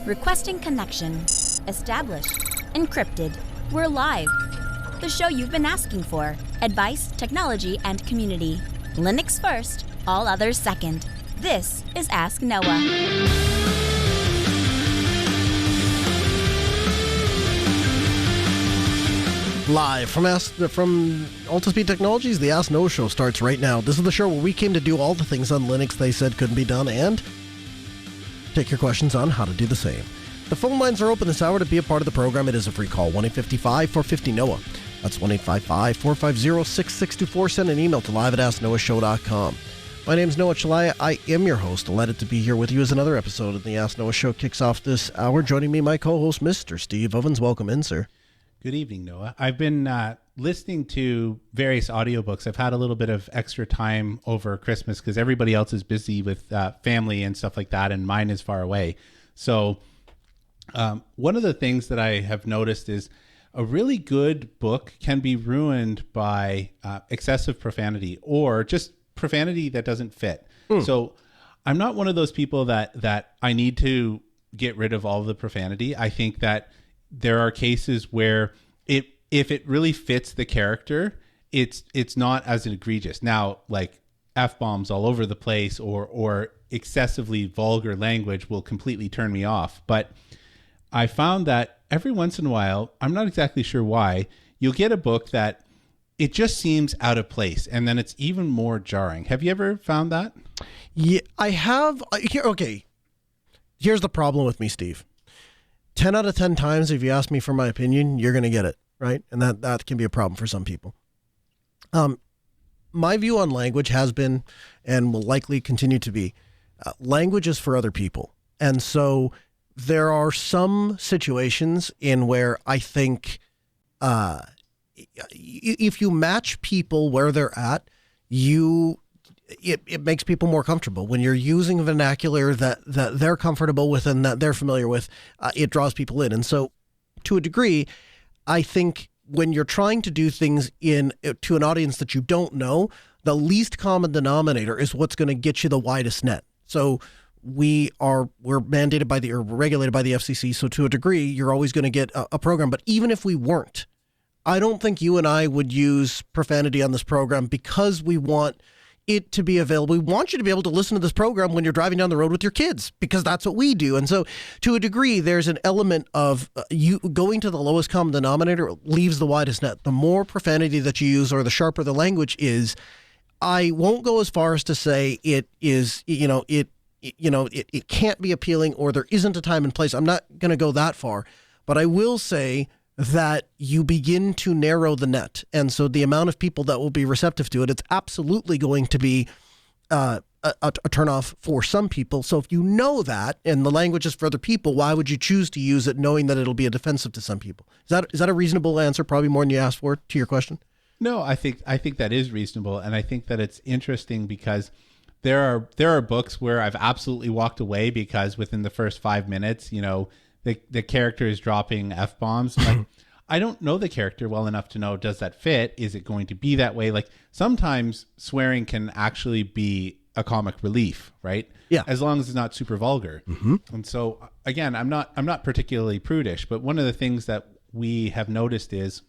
Requesting connection. Established. Encrypted. We're live. The show you've been asking for. Advice, technology, and community. Linux first, all others second. This is Ask Noah. Live from Altispeed Technologies, the Ask Noah show starts right now. This is the show where we came to do all the things on Linux they said couldn't be done and take your questions on how to do the same. The phone lines are open this hour to be a part of the program. It is a free call, 1-855-450-NOAH. That's 1-855-450-6624. Send an email to live@asknoahshow.com. My name is Noah Chalaya. I am your host. Delighted to be here with you as another episode of the Ask Noah show kicks off this hour. Joining me, my co-host, Mr. Steve Ovens. Welcome in, sir. Good evening, Noah. I've been listening to various audiobooks. I've had a little bit of extra time over Christmas because everybody else is busy with family and stuff like that, and mine is far away. So one of the things that I have noticed is a really good book can be ruined by excessive profanity or just profanity that doesn't fit. So I'm not one of those people that I need to get rid of all of the profanity. I think that there are cases where if it really fits the character, it's not as egregious. Now, like F-bombs all over the place or excessively vulgar language will completely turn me off. But I found that every once in a while, I'm not exactly sure why, you'll get a book that it just seems out of place, and then it's even more jarring. Have you ever found that? Yeah, I have. Okay, here's the problem with me, Steve. 10 out of 10 times, if you ask me for my opinion, you're going to get it, right? And that can be a problem for some people. My view on language has been, and will likely continue to be, language is for other people. And so there are some situations in where I think if you match people where they're at, it makes people more comfortable. When you're using to they're comfortable with and that they're familiar with, it draws people in. And so to a degree, I think when you're trying to do things to an audience that you don't know, the least common denominator is what's going to get you the widest net. So we're mandated we're regulated by the FCC. So to a degree, you're always going to get a program. But even if we weren't, I don't think you and I would use profanity on this program because we want it to be available. We want you to be able to listen to this program when you're driving down the road with your kids, because that's what we do. And so to a degree, there's an element of you going to the lowest common denominator leaves the widest net. The more profanity that you use or the sharper the language is, I won't go as far as to say it is, it can't be appealing or there isn't a time and place. I'm not going to go that far, but I will say that you begin to narrow the net. And so the amount of people that will be receptive to it, it's absolutely going to be a turnoff for some people. So if you know that, and the language is for other people, why would you choose to use it knowing that it'll be offensive to some people? Is that a reasonable answer, probably more than you asked for, to your question? No, I think that is reasonable. And I think that it's interesting because there are books where I've absolutely walked away because within the first 5 minutes, the character is dropping F-bombs. Like, I don't know the character well enough to know, does that fit? Is it going to be that way? Like, sometimes swearing can actually be a comic relief, right? Yeah. As long as it's not super vulgar. Mm-hmm. And so, again, I'm not particularly prudish, but one of the things that we have noticed is,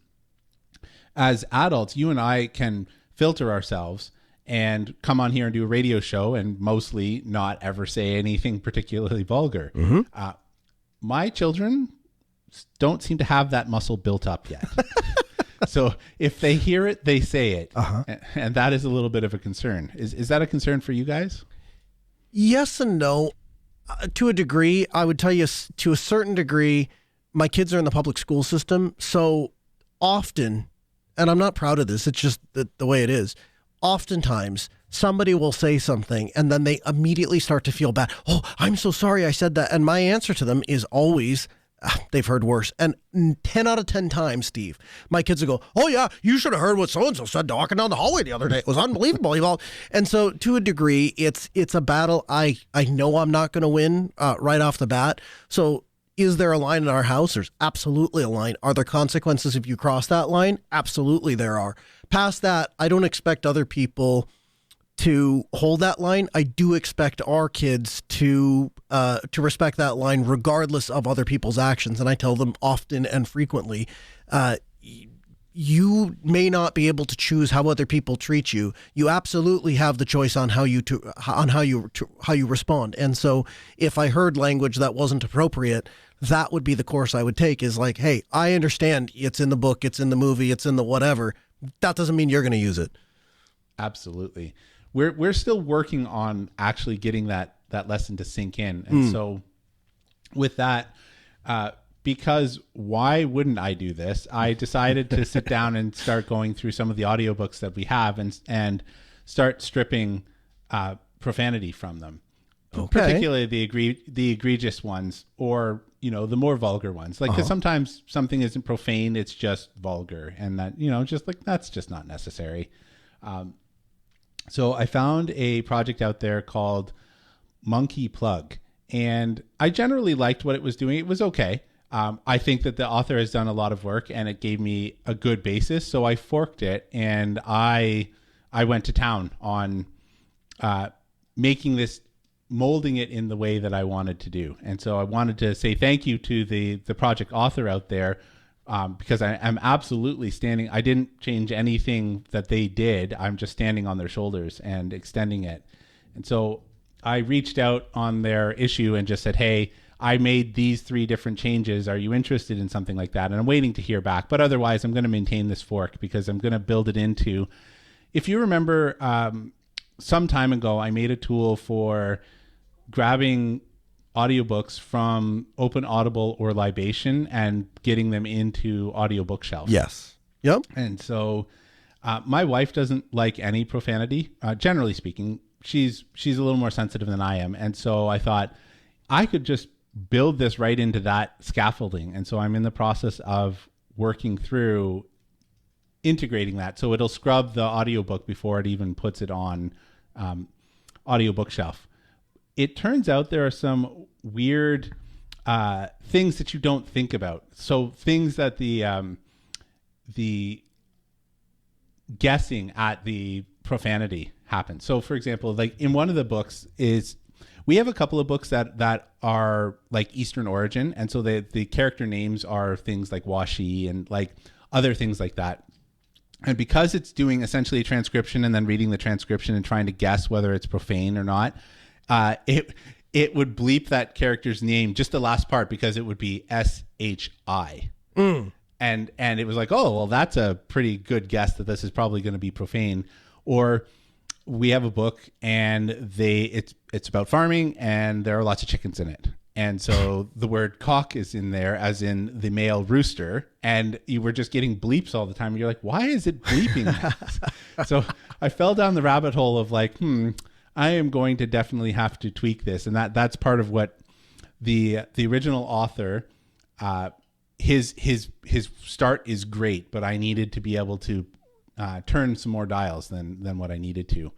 as adults, you and I can filter ourselves and come on here and do a radio show and mostly not ever say anything particularly vulgar. Mm-hmm. My children don't seem to have that muscle built up yet. So if they hear it, they say it. Uh-huh. And that is a little bit of a concern. Is that a concern for you guys? Yes and no. To a degree, I would tell you to a certain degree, my kids are in the public school system. So often, and I'm not proud of this, it's just the way it is, oftentimes somebody will say something and then they immediately start to feel bad. Oh, I'm so sorry I said that. And my answer to them is always, they've heard worse. And 10 out of 10 times, Steve, my kids will go, oh yeah, you should have heard what so-and-so said walking down the hallway the other day. It was unbelievable. And so to a degree, it's a battle I know I'm not going to win right off the bat. So is there a line in our house? There's absolutely a line. Are there consequences if you cross that line? Absolutely there are. Past that, I don't expect other people to hold that line. I do expect our kids to respect that line regardless of other people's actions. And I tell them often and frequently, you may not be able to choose how other people treat you. You absolutely have the choice on how you respond. And so if I heard language that wasn't appropriate, that would be the course I would take, is like, hey, I understand it's in the book, it's in the movie, it's in the whatever. That doesn't mean you're going to use it. Absolutely. We're still working on actually getting that lesson to sink in. And so with that, because why wouldn't I do this? I decided to sit down and start going through some of the audiobooks that we have and start stripping profanity from them. Okay. Particularly the egregious ones, or the more vulgar ones. Like, because sometimes something isn't profane, it's just vulgar, and that just like that's just not necessary. So I found a project out there called Monkey Plug, and I generally liked what it was doing. It was okay. I think that the author has done a lot of work, and it gave me a good basis. So I forked it, and I went to town on molding it in the way that I wanted to do. And so I wanted to say thank you to the project author out there, because I'm absolutely standing. I didn't change anything that they did. I'm just standing on their shoulders and extending it. And so I reached out on their issue and just said, hey, I made these 3 different changes. Are you interested in something like that? And I'm waiting to hear back. But otherwise, I'm going to maintain this fork because I'm going to build it into, if you remember, some time ago, I made a tool for grabbing audiobooks from Open Audible or Libation and getting them into Audio Bookshelf. Yes. Yep. And so my wife doesn't like any profanity. Generally speaking, she's a little more sensitive than I am. And so I thought I could just build this right into that scaffolding. And so I'm in the process of working through integrating that. So it'll scrub the audiobook before it even puts it on Audio Bookshelf. It turns out there are some weird things that you don't think about. So things that the guessing at the profanity happens. So for example, like in one of the books we have a couple of books that are like Eastern origin. And so the character names are things like washi and like other things like that. And because it's doing essentially a transcription and then reading the transcription and trying to guess whether it's profane or not, it would bleep that character's name, just the last part, because it would be SHI. And it was like, oh, well, that's a pretty good guess that this is probably going to be profane. Or we have a book and it's about farming and there are lots of chickens in it. And so the word cock is in there, as in the male rooster. And you were just getting bleeps all the time. You're like, why is it bleeping that? So I fell down the rabbit hole of like, I am going to definitely have to tweak this. And that's part of what the original author, his start is great, but I needed to be able to turn some more dials than what I needed to.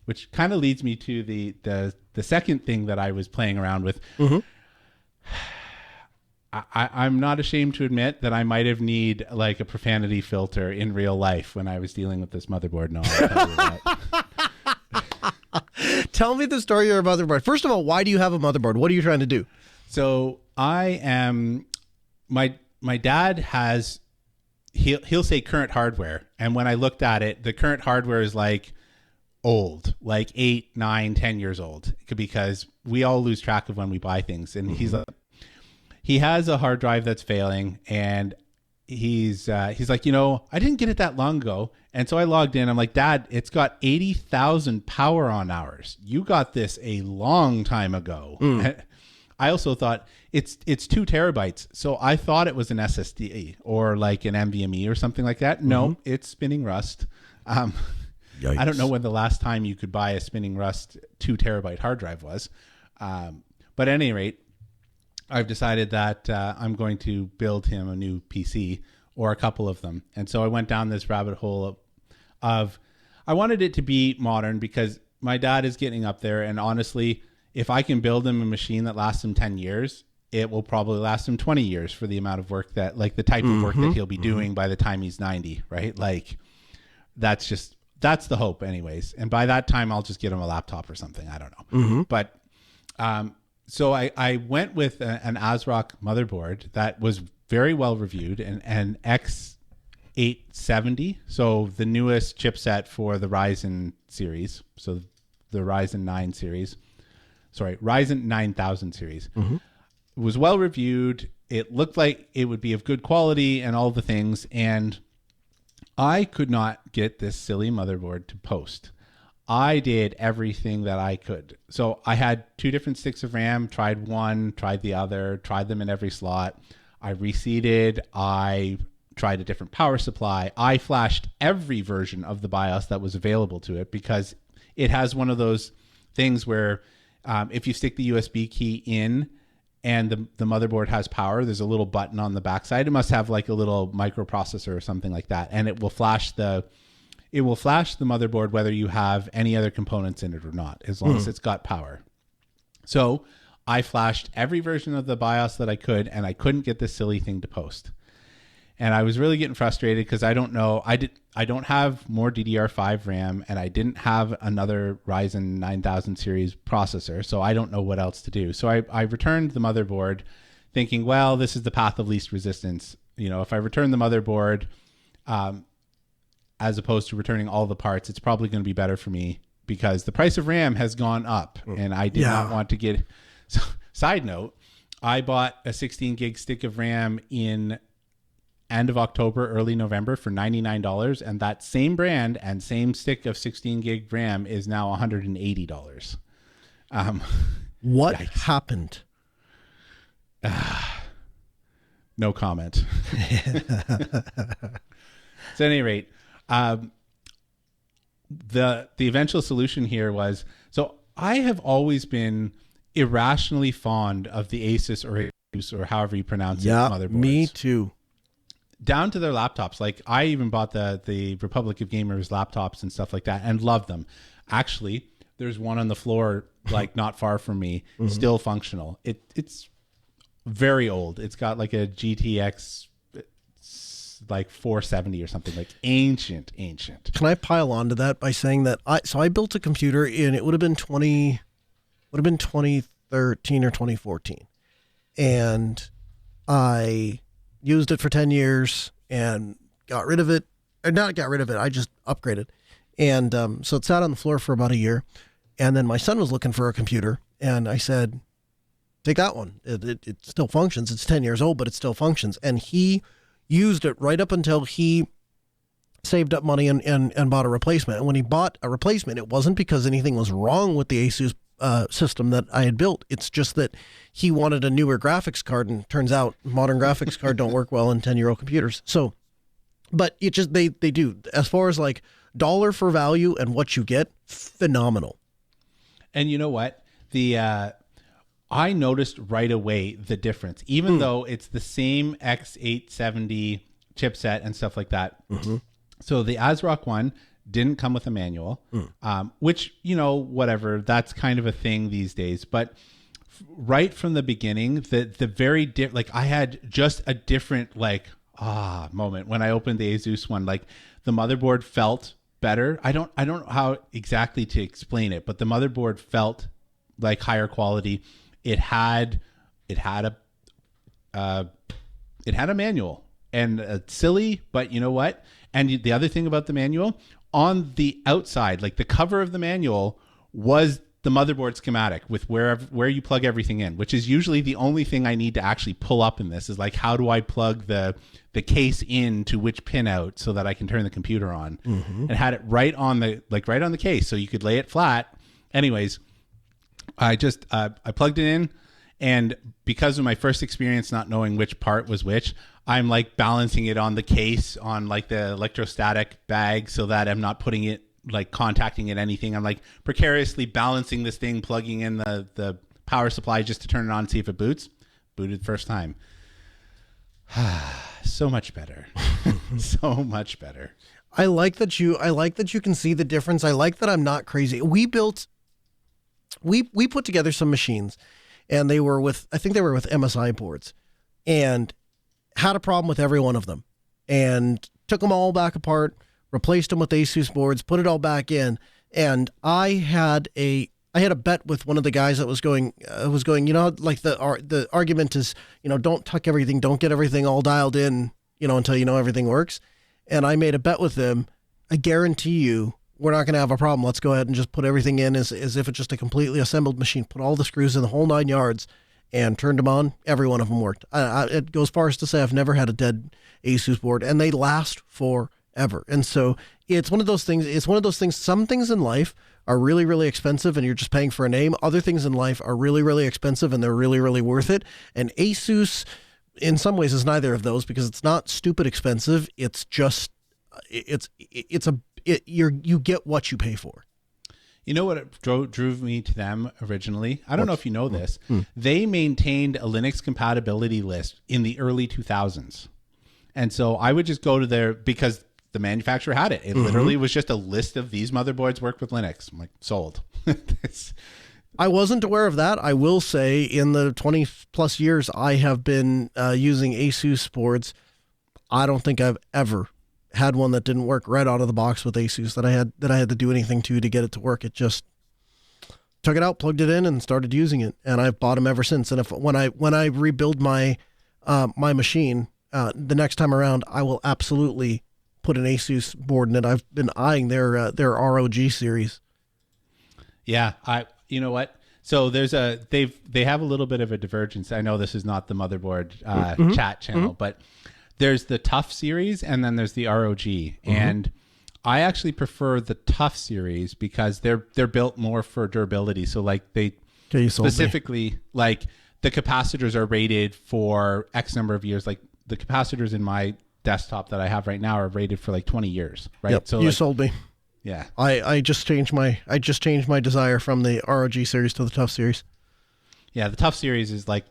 Which kind of leads me to the second thing that I was playing around with. Mm-hmm. I'm not ashamed to admit that I might have need like a profanity filter in real life when I was dealing with this motherboard. No, I'll tell you that. Tell me the story of your motherboard. First of all, why do you have a motherboard? What are you trying to do? So I am, my dad has, he'll say current hardware. And when I looked at it, the current hardware is like old, like 8, 9, 10 years old, because we all lose track of when we buy things. And he's like, he has a hard drive that's failing, and he's like, I didn't get it that long ago. And so I logged in. I'm like, Dad, it's got 80,000 power on hours. You got this a long time ago. I also thought it's 2 terabytes. So I thought it was an SSD or like an NVMe or something like that. No, it's spinning Rust. I don't know when the last time you could buy a spinning Rust 2 terabyte hard drive was. But at any rate, I've decided that I'm going to build him a new PC or a couple of them. And so I went down this rabbit hole of I wanted it to be modern because my dad is getting up there. And honestly, if I can build him a machine that lasts him 10 years, it will probably last him 20 years for the amount of work that, like the type of work that he'll be doing by the time he's 90, right? Like that's that's the hope anyways. And by that time, I'll just get him a laptop or something. I don't know. But so I went with an ASRock motherboard that was very well reviewed, and an X870. So the newest chipset for the Ryzen series. So the Ryzen 9 series. Sorry, Ryzen 9000 series. It was well reviewed. It looked like it would be of good quality and all the things. And I could not get this silly motherboard to post. I did everything that I could. So I had 2 different sticks of RAM, tried one, tried the other, tried them in every slot. I reseated. I tried a different power supply. I flashed every version of the BIOS that was available to it, because it has one of those things where if you stick the USB key in and the motherboard has power, there's a little button on the backside. It must have like a little microprocessor or something like that, and it will flash the motherboard whether you have any other components in it or not, as long as it's got power. So I flashed every version of the BIOS that I could, and I couldn't get this silly thing to post. And I was really getting frustrated because I don't know. I don't have more DDR5 RAM, and I didn't have another Ryzen 9000 series processor, so I don't know what else to do. So I returned the motherboard thinking, well, this is the path of least resistance. You know, if I return the motherboard as opposed to returning all the parts, it's probably going to be better for me, because the price of RAM has gone up, and I did not want to get... So, side note, I bought a 16 gig stick of RAM in end of October, early November for $99, and that same brand and same stick of 16 gig RAM is now $180. What happened? No comment. So at any rate, the eventual solution here was, so I have always been irrationally fond of the Asus or Asus, or however you pronounce it, motherboards. Me too. Down to their laptops. Like, I even bought the Republic of Gamers laptops and stuff like that, and love them. Actually, there's one on the floor, like not far from me, still functional. It's very old. It's got like a GTX like 470 or something, like ancient. Can I pile on to that by saying that I built a computer in, it would have been 2013 or 2014, and I used it for 10 years and got rid of it. Or not got rid of it, I just upgraded. And so it sat on the floor for about a year. And then my son was looking for a computer, and I said, take that one. It still functions. It's 10 years old, but it still functions. And he used it right up until he saved up money and bought a replacement. And when he bought a replacement, it wasn't because anything was wrong with the Asus system that I had built. It's just that he wanted a newer graphics card, and turns out modern graphics card don't work well in 10-year-old computers. So, but it just, they do, as far as like dollar for value and what you get, phenomenal. And you know what? I noticed right away the difference, even though it's the same X870 chipset and stuff like that. So the ASRock one didn't come with a manual, which, you know, whatever, that's kind of a thing these days. But right from the beginning, the very like I had just a different moment when I opened the Asus one. Like, the motherboard felt better. I don't know how exactly to explain it, but the motherboard felt like higher quality. It had a manual, and silly, but you know what? And the other thing about the manual, on the outside, like the cover of the manual, was the motherboard schematic with where you plug everything in, which is usually the only thing I need to actually pull up in this, is like, how do I plug the case in to which pin out so that I can turn the computer on? And had it right on the case, so you could lay it flat. Anyways, I just I plugged it in, and because of my first experience not knowing which part was which, I'm like balancing it on the case on like the electrostatic bag so that I'm not putting it, like contacting it anything. I'm like precariously balancing this thing, plugging in the power supply just to turn it on and see if it boots. Booted first time. So much better. So much better. I like that you can see the difference. I like that I'm not crazy. We put together some machines, and I think they were with MSI boards, and had a problem with every one of them, and took them all back apart, replaced them with Asus boards, put it all back in, and I had a bet with one of the guys that was going, like the argument is, don't tuck everything, don't get everything all dialed in, until everything works. And I made a bet with them. I guarantee you, we're not going to have a problem. Let's go ahead and just put everything in as if it's just a completely assembled machine. Put all the screws in the whole 9 yards and turned them on. Every one of them worked. It goes far as to say I've never had a dead Asus board, and they last forever. And so it's one of those things. Some things in life are really, really expensive and you're just paying for a name. Other things in life are really, really expensive and they're really, really worth it. And Asus, in some ways, is neither of those because it's not stupid expensive. It's just, you get what you pay for. You know what drove me to them originally? I don't know if you know this. They maintained a Linux compatibility list in the early 2000s. And so I would just go to because the manufacturer had it. It literally was just a list of these motherboards work with Linux. I'm like, sold. I wasn't aware of that. I will say in the 20 plus years I have been using Asus boards, I don't think I've ever had one that didn't work right out of the box with Asus that I had to do anything to get it to work. It just took it out, plugged it in, and started using it. And I've bought them ever since. And when I rebuild my my machine the next time around, I will absolutely put an Asus board in it. I've been eyeing their ROG series. Yeah, you know what? So they have a little bit of a divergence. I know this is not the motherboard chat channel, but there's the Tough series and then there's the ROG. And I actually prefer the Tough series because they're built more for durability. So like specifically like the capacitors are rated for X number of years. Like the capacitors in my desktop that I have right now are rated for like 20 years, right? Yep, so you sold me. Yeah. I just changed my desire from the ROG series to the Tough series. Yeah, the Tough series is like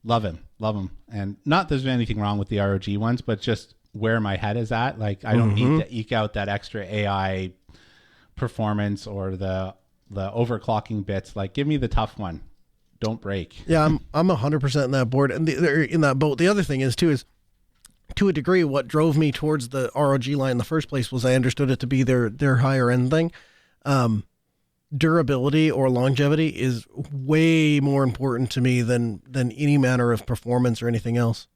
love them. And not there's anything wrong with the ROG ones, but just where my head is at, like I don't need to eke out that extra AI performance or the overclocking bits. Like give me the Tough one. Don't break. Yeah, I'm 100% in that board and they're in that boat. The other thing is too is to a degree, what drove me towards the ROG line in the first place was I understood it to be their higher end thing. Durability or longevity is way more important to me than any manner of performance or anything else.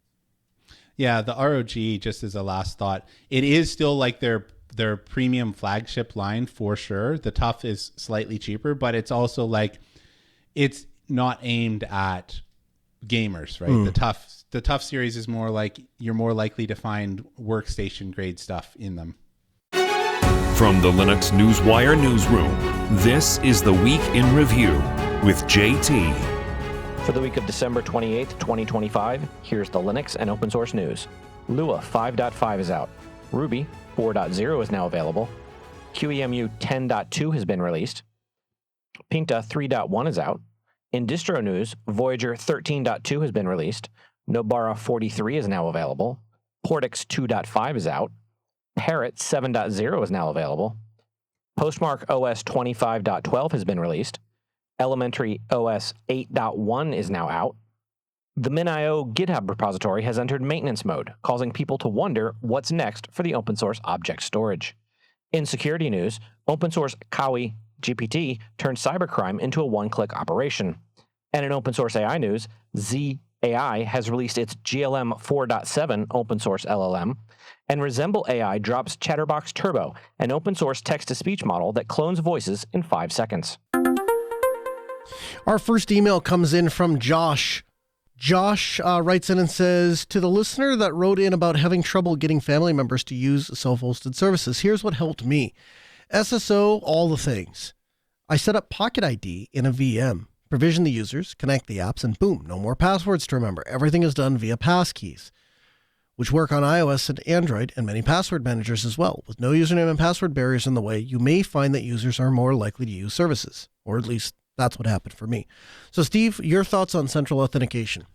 Yeah, the ROG, just as a last thought, it is still like their premium flagship line for sure. The Tough is slightly cheaper, but it's also like it's not aimed at gamers, right? The Tough series is more like you're more likely to find workstation grade stuff in them. From the Linux Newswire newsroom, this is the Week in Review with JT. For the week of December 28th, 2025, here's the Linux and open source news. Lua 5.5 is out. Ruby 4.0 is now available. QEMU 10.2 has been released. Pinta 3.1 is out. In distro news, Voyager 13.2 has been released. Nobara 43 is now available. Portix 2.5 is out. Parrot 7.0 is now available. Postmark OS 25.12 has been released. Elementary OS 8.1 is now out. The MinIO GitHub repository has entered maintenance mode, causing people to wonder what's next for the open source object storage. In security news, open source Kawi GPT turned cybercrime into a one-click operation. And in open source AI news, ZAI has released its GLM 4.7 open source LLM, and Resemble AI drops Chatterbox Turbo, an open source text-to-speech model that clones voices in 5 seconds. Our first email comes in from Josh. Josh writes in and says, to the listener that wrote in about having trouble getting family members to use self-hosted services, here's what helped me. SSO, all the things. I set up Pocket ID in a VM, provision the users, connect the apps, and boom, no more passwords to remember. Everything is done via passkeys, which work on iOS and Android and many password managers as well. With no username and password barriers in the way, you may find that users are more likely to use services, or at least that's what happened for me. So, Steve, your thoughts on central authentication?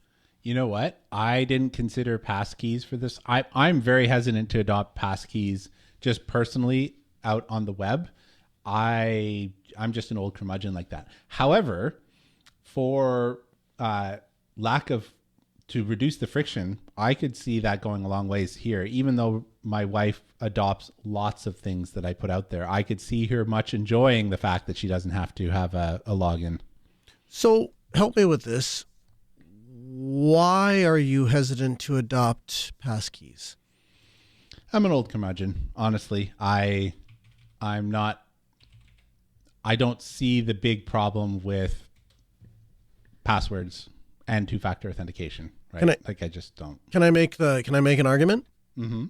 You know what? I didn't consider passkeys for this. I'm very hesitant to adopt passkeys just personally out on the web. I'm just an old curmudgeon like that. However, for lack of to reduce the friction, I could see that going a long ways here. Even though my wife adopts lots of things that I put out there, I could see her much enjoying the fact that she doesn't have to have a login. So help me with this. Why are you hesitant to adopt passkeys? I'm an old curmudgeon, honestly. I don't see the big problem with passwords and two-factor authentication, right? I just don't. Can I make an argument? Mm-hmm.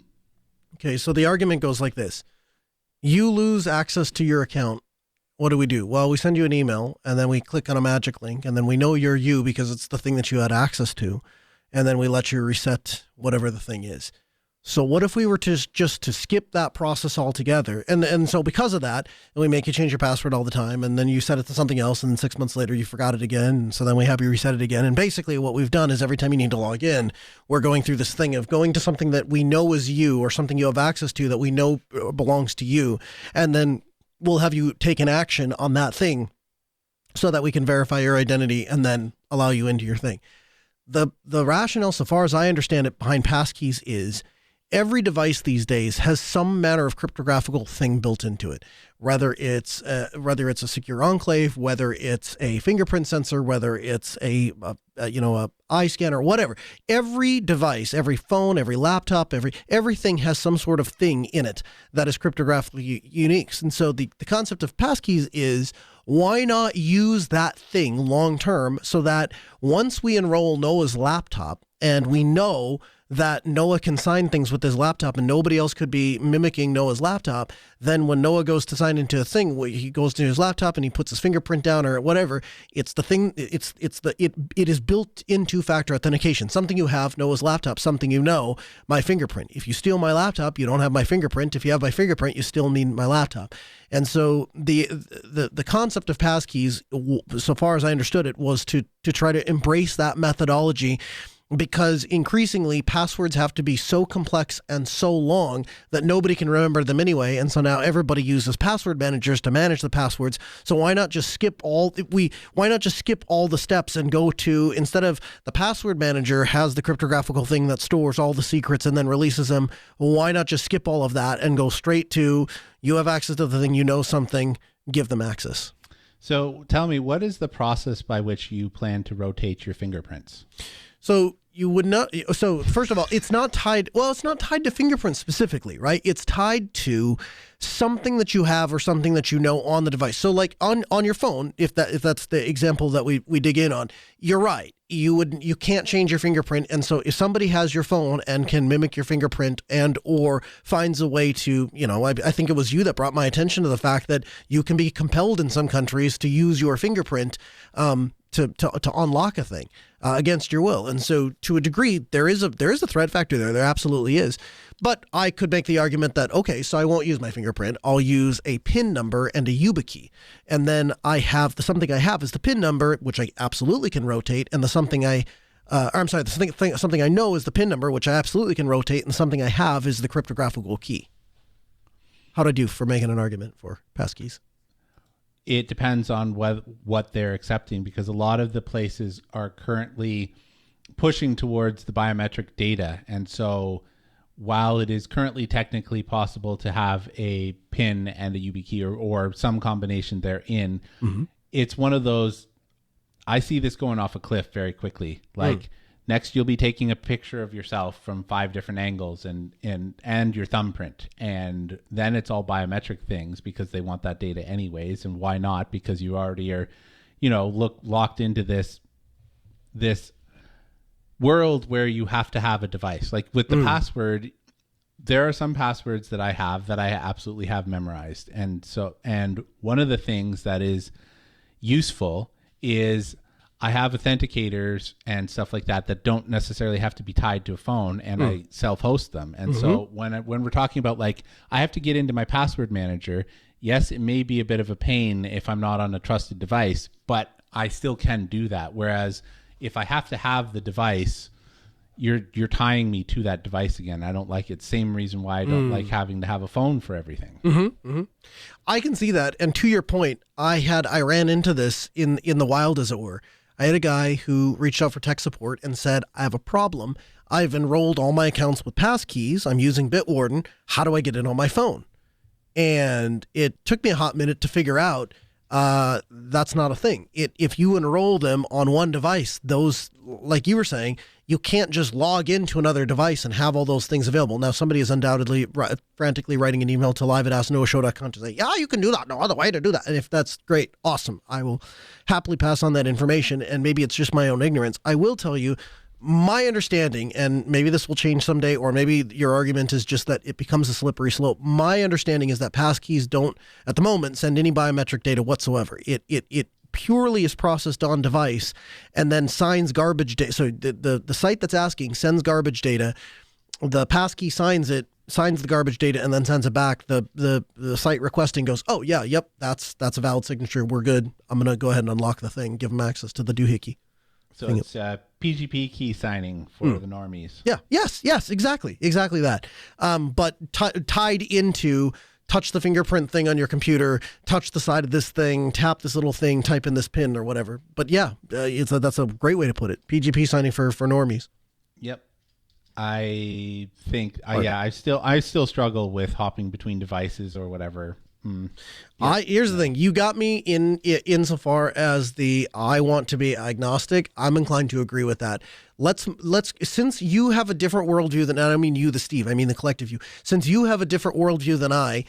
Okay, so the argument goes like this. You lose access to your account. What do? Well, we send you an email, and then we click on a magic link, and then we know you're you because it's the thing that you had access to, and then we let you reset whatever the thing is. So what if we were to just to skip that process altogether? And so because of that, we make you change your password all the time, and then you set it to something else, and then 6 months later you forgot it again, and so then we have you reset it again. And basically what we've done is every time you need to log in, we're going through this thing of going to something that we know is you or something you have access to that we know belongs to you, and then we'll have you take an action on that thing so that we can verify your identity and then allow you into your thing. The rationale, so far as I understand it, behind passkeys is every device these days has some manner of cryptographical thing built into it, whether it's a secure enclave, whether it's a fingerprint sensor, whether it's a eye scanner, whatever. Every device, every phone, every laptop, everything has some sort of thing in it that is cryptographically unique. And so the concept of passkeys is, why not use that thing long term so that once we enroll Noah's laptop and we know that Noah can sign things with his laptop and nobody else could be mimicking Noah's laptop, then when Noah goes to sign into a thing, he goes to his laptop and he puts his fingerprint down or whatever, it's the thing, it is built in two-factor authentication. Something you have, Noah's laptop, something you know, my fingerprint. If you steal my laptop, you don't have my fingerprint. If you have my fingerprint, you still need my laptop. And so the concept of passkeys, so far as I understood it, was to try to embrace that methodology, because increasingly passwords have to be so complex and so long that nobody can remember them anyway. And so now everybody uses password managers to manage the passwords. So why not just skip all the steps and go to, instead of the password manager has the cryptographical thing that stores all the secrets and then releases them, why not just skip all of that and go straight to, you have access to the thing, you know something, give them access. So tell me, what is the process by which you plan to rotate your fingerprints? So you would not. So first of all, it's not tied. Well, it's not tied to fingerprints specifically, right? It's tied to something that you have or something that you know on the device. So like on your phone, if that's the example that we dig in on, you're right. You can't change your fingerprint, and so if somebody has your phone and can mimic your fingerprint and or finds a way to, I think it was you that brought my attention to the fact that you can be compelled in some countries to use your fingerprint to unlock a thing against your will. And so to a degree, there is a threat factor there. There absolutely is. But I could make the argument that, okay, so I won't use my fingerprint. I'll use a PIN number and a YubiKey. And then something I have is the PIN number, which I absolutely can rotate, and something I know is the PIN number, which I absolutely can rotate, and something I have is the cryptographical key. How'd I do for making an argument for passkeys? It depends on what they're accepting, because a lot of the places are currently pushing towards the biometric data. And so while it is currently technically possible to have a PIN and a YubiKey or some combination therein, it's one of those, I see this going off a cliff very quickly. Like next you'll be taking a picture of yourself from 5 different angles and your thumbprint. And then it's all biometric things because they want that data anyways. And why not? Because you already are, locked into this world where you have to have a device. Like with the password, there are some passwords that I have that I absolutely have memorized. And one of the things that is useful is I have authenticators and stuff like that don't necessarily have to be tied to a phone, and I self-host them. And so when we're talking about, like, I have to get into my password manager, yes, it may be a bit of a pain if I'm not on a trusted device, but I still can do that. Whereas if I have to have the device, you're tying me to that device again. I don't like it. Same reason why I don't like having to have a phone for everything. I can see that. And to your point, I ran into this in the wild, as it were. I had a guy who reached out for tech support and said, I have a problem. I've enrolled all my accounts with passkeys. I'm using Bitwarden. How do I get it on my phone? And it took me a hot minute to figure out that's not a thing. If you enroll them on one device, those, like you were saying, you can't just log into another device and have all those things available. Now, somebody is undoubtedly frantically writing an email to live@asknoahshow.com to say, yeah, you can do that. No other way to do that. And if that's great, awesome. I will happily pass on that information. And maybe it's just my own ignorance. I will tell you, my understanding, and maybe this will change someday, or maybe your argument is just that it becomes a slippery slope. My understanding is that passkeys don't, at the moment, send any biometric data whatsoever. It purely is processed on device and then signs garbage data. So the site that's asking sends garbage data. The passkey signs it, signs the garbage data, and then sends it back. The site requesting goes, oh yeah, yep, that's a valid signature. We're good. I'm gonna go ahead and unlock the thing, give them access to the doohickey. So it's PGP key signing for the normies. Yeah. Yes. Exactly that. But tied into touch the fingerprint thing on your computer, touch the side of this thing, tap this little thing, type in this pin or whatever. But yeah, that's a great way to put it. PGP signing for normies. Yep. I think I still struggle with hopping between devices or whatever. Here's the thing. You got me insofar as I want to be agnostic. I'm inclined to agree with that. Let's since you have a different worldview than, I don't mean you, the Steve, I mean the collective you. Since you have a different worldview than I,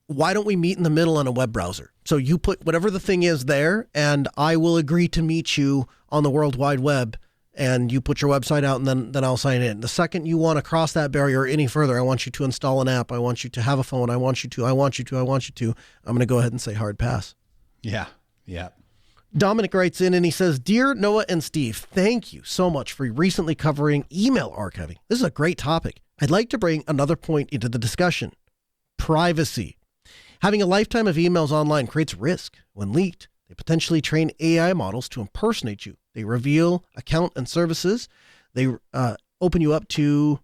why don't we meet in the middle on a web browser? So you put whatever the thing is there, and I will agree to meet you on the World Wide Web. And you put your website out, and then I'll sign in. The second you want to cross that barrier any further, I want you to install an app. I want you to have a phone. I want you to. I'm going to go ahead and say hard pass. Yeah. Dominic writes in and he says, Dear Noah and Steve, thank you so much for recently covering email archiving. This is a great topic. I'd like to bring another point into the discussion. Privacy. Having a lifetime of emails online creates risk. When leaked, they potentially train AI models to impersonate you. They reveal account and services. They open you up to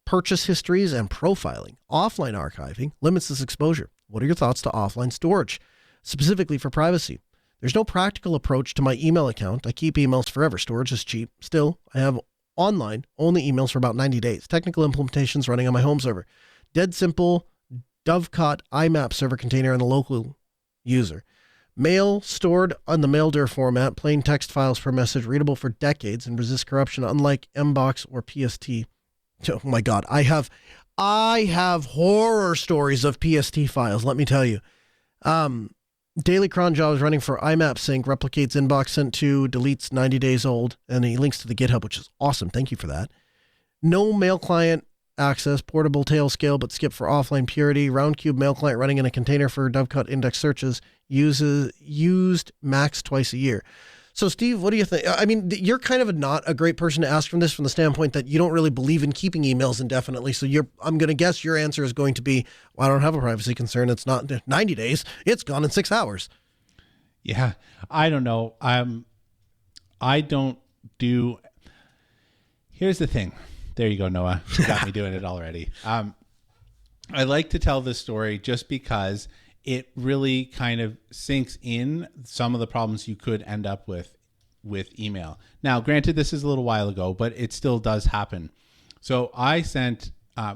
purchase histories and profiling. Offline archiving limits this exposure. What are your thoughts to offline storage, specifically for privacy? There's no practical approach to my email account. I keep emails forever. Storage is cheap. Still, I have online only emails for about 90 days. Technical implementations running on my home server. Dead simple Dovecot IMAP server container and a local user. Mail stored on the MailDir format, plain text files per message, readable for decades and resist corruption, unlike Mbox or PST. Oh my God, I have horror stories of PST files, let me tell you. Daily cron job is running for IMAP sync, replicates inbox sent to, deletes 90 days old, and he links to the GitHub, which is awesome. Thank you for that. No mail client access, portable tail scale, but skip for offline purity. Roundcube mail client running in a container for Dovecot index searches, used max twice a year. So Steve, what do you think? I mean, you're kind of not a great person to ask from this, from the standpoint that you don't really believe in keeping emails indefinitely. So I'm going to guess your answer is going to be, well, I don't have a privacy concern. It's not 90 days. It's gone in 6 hours. Yeah. I don't know. I don't do, here's the thing. There you go, Noah. You got me doing it already. I like to tell this story just because it really kind of sinks in some of the problems you could end up with email. Now, granted, this is a little while ago, but it still does happen. So I sent,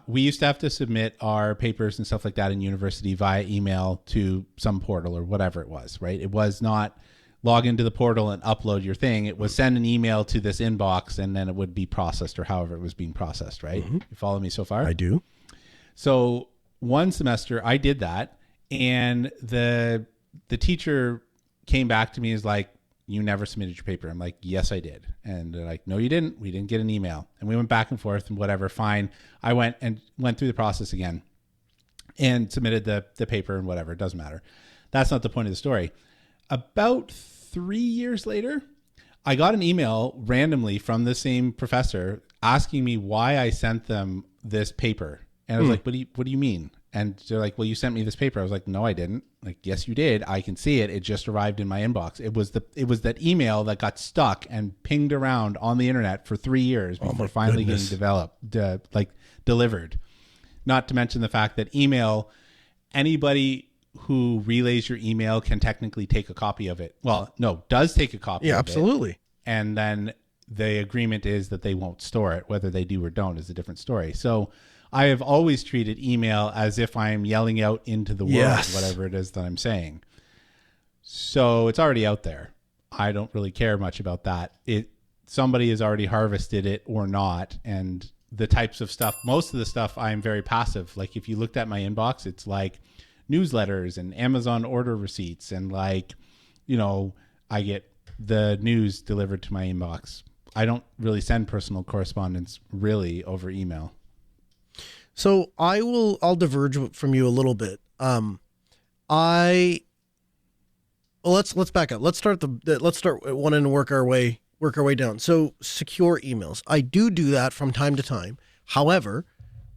we used to have to submit our papers and stuff like that in university via email to some portal or whatever it was, right? It was not log into the portal and upload your thing. It was send an email to this inbox and then it would be processed, or however it was being processed, right? Mm-hmm. You follow me so far? I do. So one semester I did that, and the teacher came back to me and was like, you never submitted your paper. I'm like, yes, I did. And they're like, no, you didn't. We didn't get an email. And we went back and forth and whatever. Fine. I went through the process again and submitted the paper and whatever. It doesn't matter. That's not the point of the story. About 3 years later, I got an email randomly from the same professor asking me why I sent them this paper. And I was like, what do you mean? And they're like, well, you sent me this paper. I was like, no, I didn't. Like, yes, you did. I can see it. It just arrived in my inbox. It was that email that got stuck and pinged around on the internet for 3 years before finally getting delivered. Not to mention the fact that email, anybody who relays your email can technically take a copy of it. Well, no, does take a copy of it. Yeah, absolutely. and then the agreement is that they won't store it. Whether they do or don't is a different story. So I have always treated email as if I'm yelling out into the world, whatever it is that I'm saying. So it's already out there. I don't really care much about that. Somebody has already harvested it or not. And the types of stuff, most of the stuff, I'm very passive. Like if you looked at my inbox, it's like newsletters and Amazon order receipts. And like, I get the news delivered to my inbox. I don't really send personal correspondence really over email. So I'll diverge from you a little bit. Let's back up. Let's start at one end and work our way down. So secure emails. I do that from time to time. However,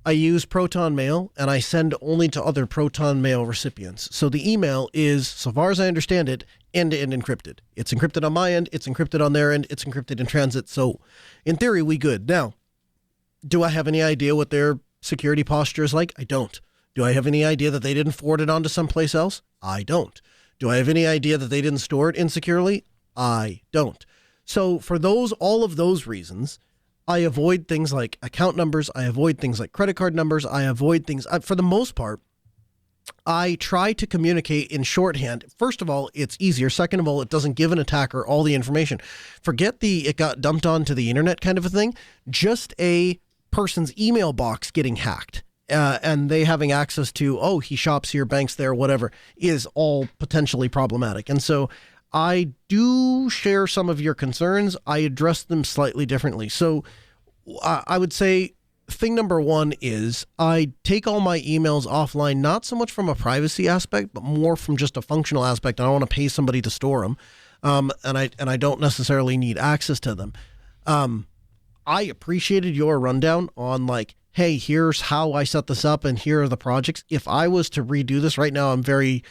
I use Proton Mail and I send only to other Proton Mail recipients. So the email is, so far as I understand it, end-to-end encrypted. It's encrypted on my end. It's encrypted on their end. It's encrypted in transit. So in theory, we good. Now, do I have any idea what their security posture is like? I don't. Do I have any idea that they didn't forward it on to someplace else? I don't. Do I have any idea that they didn't store it insecurely? I don't. So for all of those reasons, I avoid things like account numbers. I avoid things like credit card numbers. I avoid things, for the most part, I try to communicate in shorthand. First of all, it's easier. Second of all, it doesn't give an attacker all the information. Forget it got dumped onto the internet kind of a thing. Just a person's email box getting hacked and they having access to, he shops here, banks there, whatever, is all potentially problematic. And so I do share some of your concerns. I address them slightly differently. So I would say thing number one is I take all my emails offline, not so much from a privacy aspect, but more from just a functional aspect. I don't want to pay somebody to store them. And I don't necessarily need access to them. I appreciated your rundown on like, hey, here's how I set this up and here are the projects. If I was to redo this right now, I'm very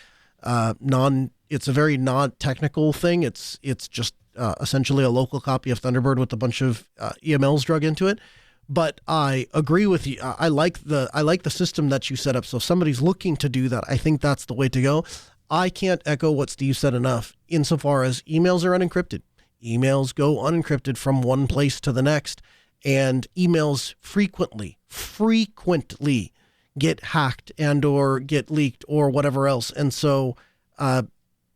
it's a very non-technical thing. It's just essentially a local copy of Thunderbird with a bunch of EMLs drug into it. But I agree with you. I like the system that you set up. So if somebody's looking to do that, I think that's the way to go. I can't echo what Steve said enough insofar as emails are unencrypted. Emails go unencrypted from one place to the next, and emails frequently get hacked and or get leaked or whatever else. And so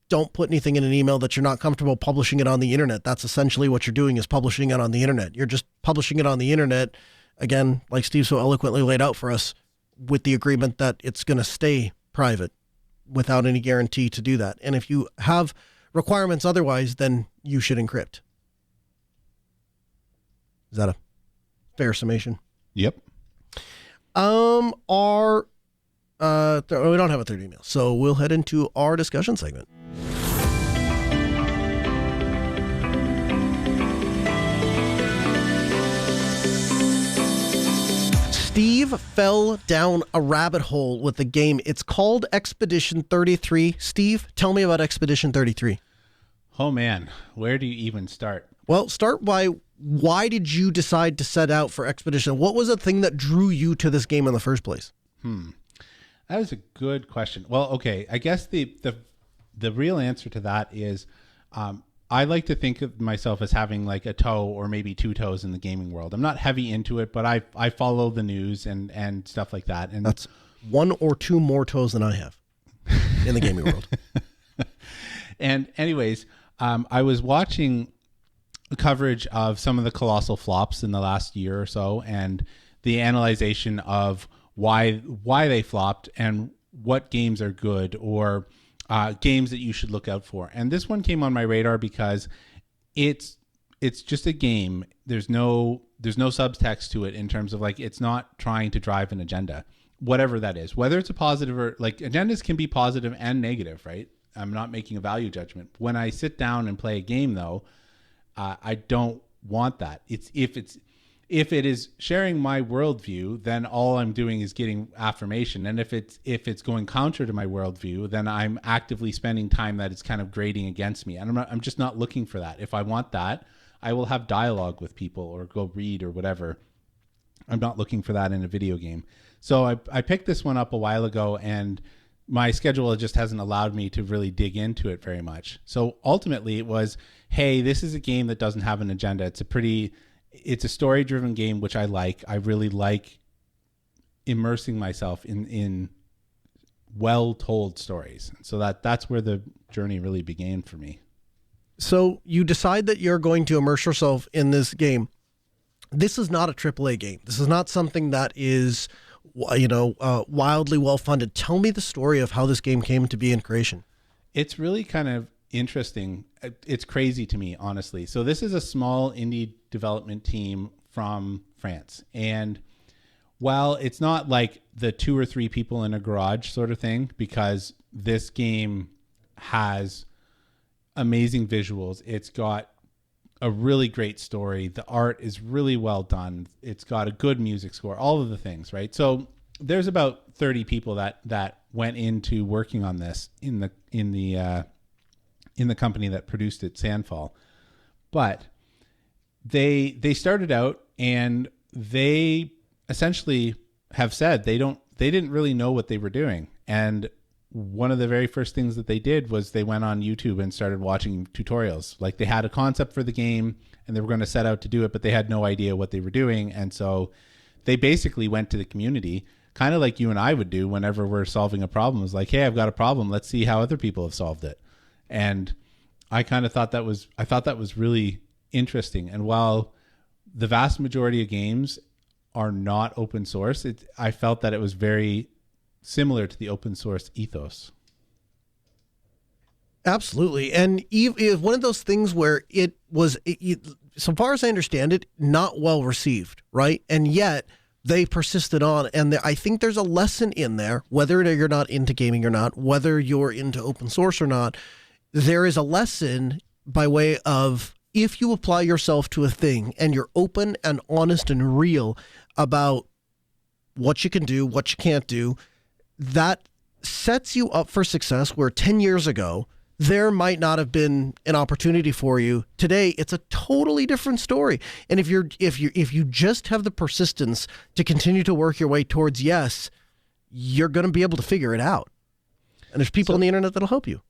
don't put anything in an email that you're not comfortable publishing it on the internet. That's essentially what you're doing, is publishing it on the internet. You're just publishing it on the internet, again, like Steve so eloquently laid out for us, with the agreement that it's going to stay private without any guarantee to do that. And if you have requirements otherwise, then you should encrypt. Is that a fair summation? Yep. We don't have a third email, so we'll head into our discussion segment. Steve fell down a rabbit hole with the game. It's called Expedition 33. Steve, tell me about Expedition 33. Oh man, where do you even start? Well, start by, why did you decide to set out for Expedition? What was the thing that drew you to this game in the first place? That was a good question. Well, okay, I guess the real answer to that is I like to think of myself as having like a toe or maybe two toes in the gaming world. I'm not heavy into it, but I follow the news and stuff like that. And that's one or two more toes than I have in the gaming world. And anyways, I was watching coverage of some of the colossal flops in the last year or so, and the analyzation of why they flopped and what games are good, or games that you should look out for. And this one came on my radar because it's just a game. There's no subtext to it in terms of like, it's not trying to drive an agenda, whatever that is, whether it's a positive or like, agendas can be positive and negative, right? I'm not making a value judgment. When I sit down and play a game though, I don't want that. If it is sharing my worldview, then all I'm doing is getting affirmation. And if it's going counter to my worldview, then I'm actively spending time that it's kind of grading against me. And I'm just not looking for that. If I want that, I will have dialogue with people or go read or whatever. I'm not looking for that in a video game. So I picked this one up a while ago, and my schedule just hasn't allowed me to really dig into it very much. So ultimately it was, hey, this is a game that doesn't have an agenda. It's a story-driven game, which I like. I really like immersing myself in well-told stories. So that's where the journey really began for me. So you decide that you're going to immerse yourself in this game. This is not a AAA game. This is not something that is, wildly well-funded. Tell me the story of how this game came to be in creation. It's really kind of interesting. It's crazy to me, honestly. So this is a small indie development team from France. And while it's not like the 2 or 3 people in a garage sort of thing, because this game has amazing visuals, it's got a really great story, the art is really well done, it's got a good music score, all of the things, right? So there's about 30 people that went into working on this in the company that produced it, Sandfall. But they started out, and they essentially have said they didn't really know what they were doing. And one of the very first things that they did was they went on YouTube and started watching tutorials. Like, they had a concept for the game and they were going to set out to do it, but they had no idea what they were doing. And so they basically went to the community, kind of like you and I would do whenever we're solving a problem. It's like, hey, I've got a problem. Let's see how other people have solved it. And I kind of thought that was really interesting. And while the vast majority of games are not open source, I felt that it was very similar to the open source ethos. Absolutely. And it was one of those things where it was, so far as I understand it, not well received, right? And yet they persisted on. And I think there's a lesson in there, whether you're not into gaming or not, whether you're into open source or not, there is a lesson by way of, if you apply yourself to a thing and you're open and honest and real about what you can do, what you can't do, that sets you up for success, where 10 years ago, there might not have been an opportunity for you. Today, it's a totally different story. And if you just have the persistence to continue to work your way towards yes, you're going to be able to figure it out. And there's people on the internet that'll help you.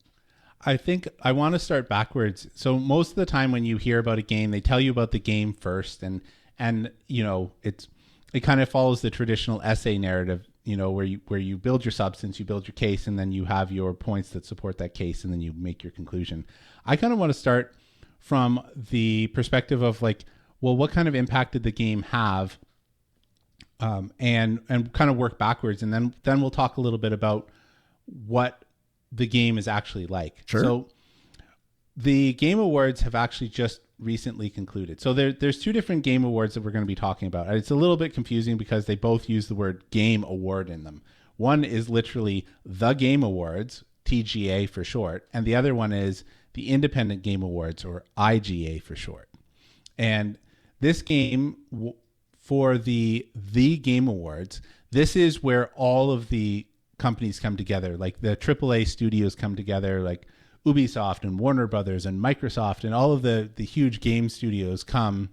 I think I want to start backwards. So most of the time when you hear about a game, they tell you about the game first, and it kind of follows the traditional essay narrative, where you build your substance, you build your case, and then you have your points that support that case, and then you make your conclusion. I kind of want to start from the perspective of like, well, what kind of impact did the game have, and kind of work backwards, and then we'll talk a little bit about what the game is actually like. Sure. So the Game Awards have actually just recently concluded. So there's 2 different game awards that we're going to be talking about. It's a little bit confusing because they both use the word game award in them. One is literally the Game Awards, TGA for short, and the other one is the Independent Game Awards, or IGA for short. And this game, for the Game Awards, this is where all of the companies come together, like the AAA studios come together, like Ubisoft and Warner Brothers and Microsoft, and all of the huge game studios come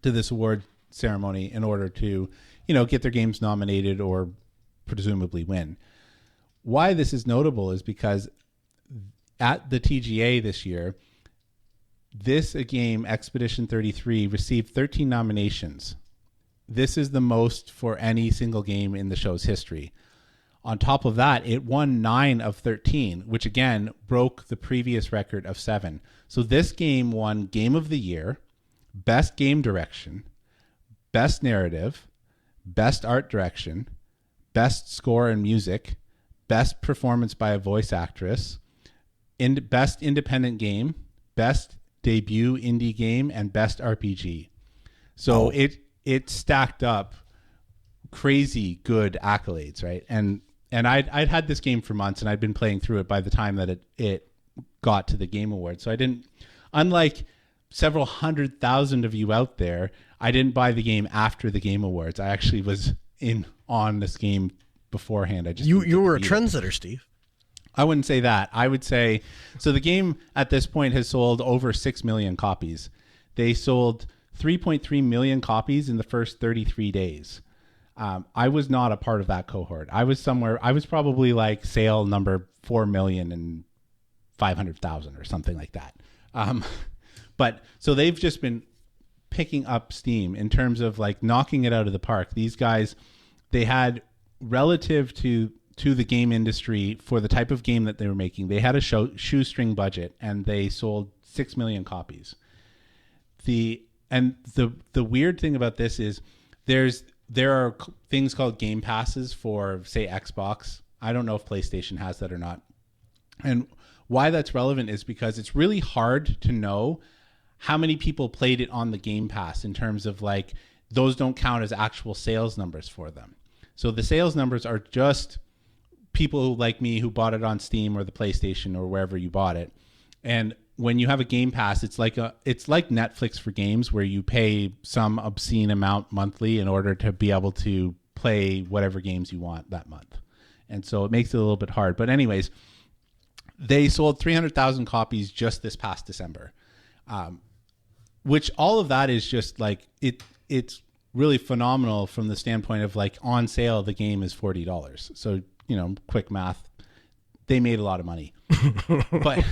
to this award ceremony in order to, get their games nominated or presumably win. Why this is notable is because at the TGA this year, this game, Expedition 33, received 13 nominations. This is the most for any single game in the show's history. On top of that, it won 9 of 13, which again broke the previous record of 7. So this game won Game of the Year, Best Game Direction, Best Narrative, Best Art Direction, Best Score and Music, Best Performance by a Voice Actress, Best Independent Game, Best Debut Indie Game, and Best RPG. So it stacked up crazy good accolades, right? And I'd had this game for months, and I'd been playing through it by the time that it got to the Game Awards. So I didn't, unlike several 100,000 of you out there, I didn't buy the game after the Game Awards. I actually was on this game beforehand. You were a trendsetter, Steve. I wouldn't say that. I would say, so the game at this point has sold over 6 million copies. They sold 3.3 million copies in the first 33 days. I was not a part of that cohort. I was probably like sale number 4,500,000 or something like that. But so they've just been picking up steam in terms of like knocking it out of the park. These guys, they had relative to the game industry for the type of game that they were making, they had a shoestring budget and they sold 6 million copies. The weird thing about this is there are things called game passes for, say, Xbox. I don't know if PlayStation has that or not. And why that's relevant is because it's really hard to know how many people played it on the Game Pass in terms of like, those don't count as actual sales numbers for them. So the sales numbers are just people like me who bought it on Steam or the PlayStation or wherever you bought it. And when you have a Game Pass, it's like Netflix for games, where you pay some obscene amount monthly in order to be able to play whatever games you want that month. And so it makes it a little bit hard. But anyways, they sold 300,000 copies just this past December, which all of that is just like, it's really phenomenal from the standpoint of like, on sale, the game is $40. So, quick math, they made a lot of money. but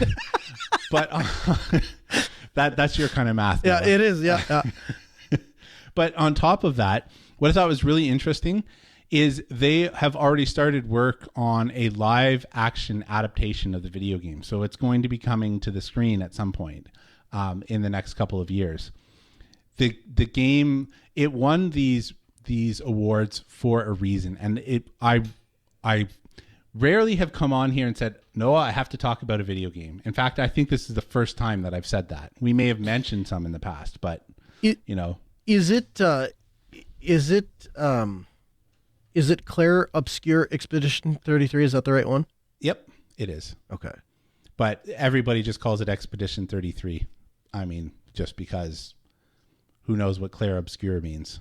that's your kind of math. Yeah, it is. Yeah. But on top of that, what I thought was really interesting is they have already started work on a live action adaptation of the video game. So it's going to be coming to the screen at some point in the next couple of years. The game, it won these awards for a reason. And I rarely have come on here and said, Noah, I have to talk about a video game. In fact, I think this is the first time that I've said that. We may have mentioned some in the past, but Is it Claire Obscure Expedition 33? Is that the right one? Yep, it is. Okay. But everybody just calls it Expedition 33. I mean, just because who knows what Claire Obscure means.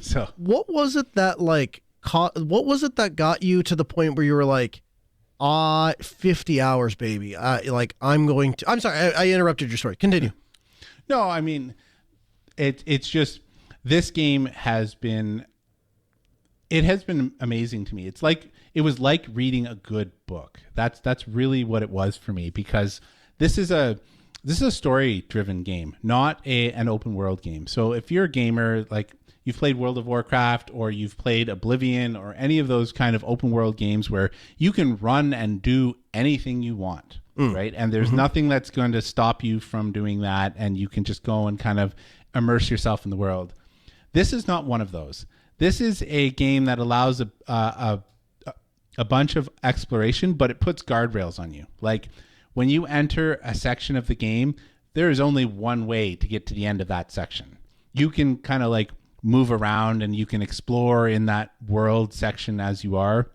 So what was it that got you to the point where you were like, 50 hours, baby. I'm sorry, I interrupted your story. Continue. No, I mean, it's just, this game has been amazing to me. It was like reading a good book. That's really what it was for me, because this is a story-driven game, not an open world game. So if you're a gamer, like you've played World of Warcraft or you've played Oblivion or any of those kind of open world games where you can run and do anything you want, right? And there's nothing that's going to stop you from doing that, and you can just go and kind of immerse yourself in the world. This is not one of those. This is a game that allows a bunch of exploration, but it puts guardrails on you. Like when you enter a section of the game, there is only one way to get to the end of that section. You can kind of like move around and you can explore in that world section as you are,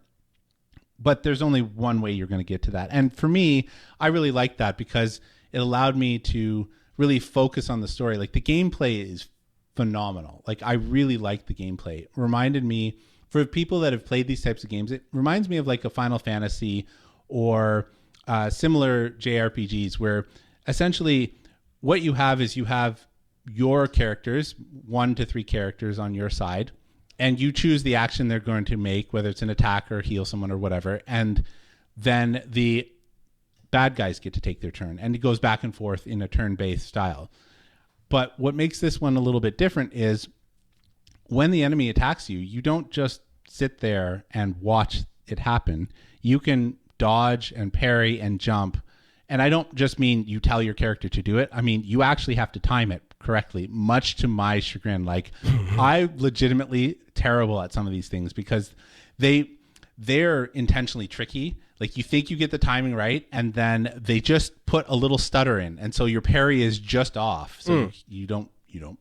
but there's only one way you're going to get to that. And for me, I really liked that because it allowed me to really focus on the story. Like the gameplay is phenomenal. Like I really liked the gameplay. It reminded me, for people that have played these types of games, it reminds me of like a Final Fantasy or similar JRPGs, where essentially what you have is you have your characters, 1 to 3 characters on your side, and you choose the action they're going to make, whether it's an attack or heal someone or whatever, and then the bad guys get to take their turn, and it goes back and forth in a turn-based style. But what makes this one a little bit different is when the enemy attacks you, you don't just sit there and watch it happen. You can dodge and parry and jump. And I don't just mean you tell your character to do it. I mean, you actually have to time it correctly, much to my chagrin. Like I'm legitimately terrible at some of these things because they're intentionally tricky. Like you think you get the timing right, and then they just put a little stutter in, and so your parry is just off. So you don't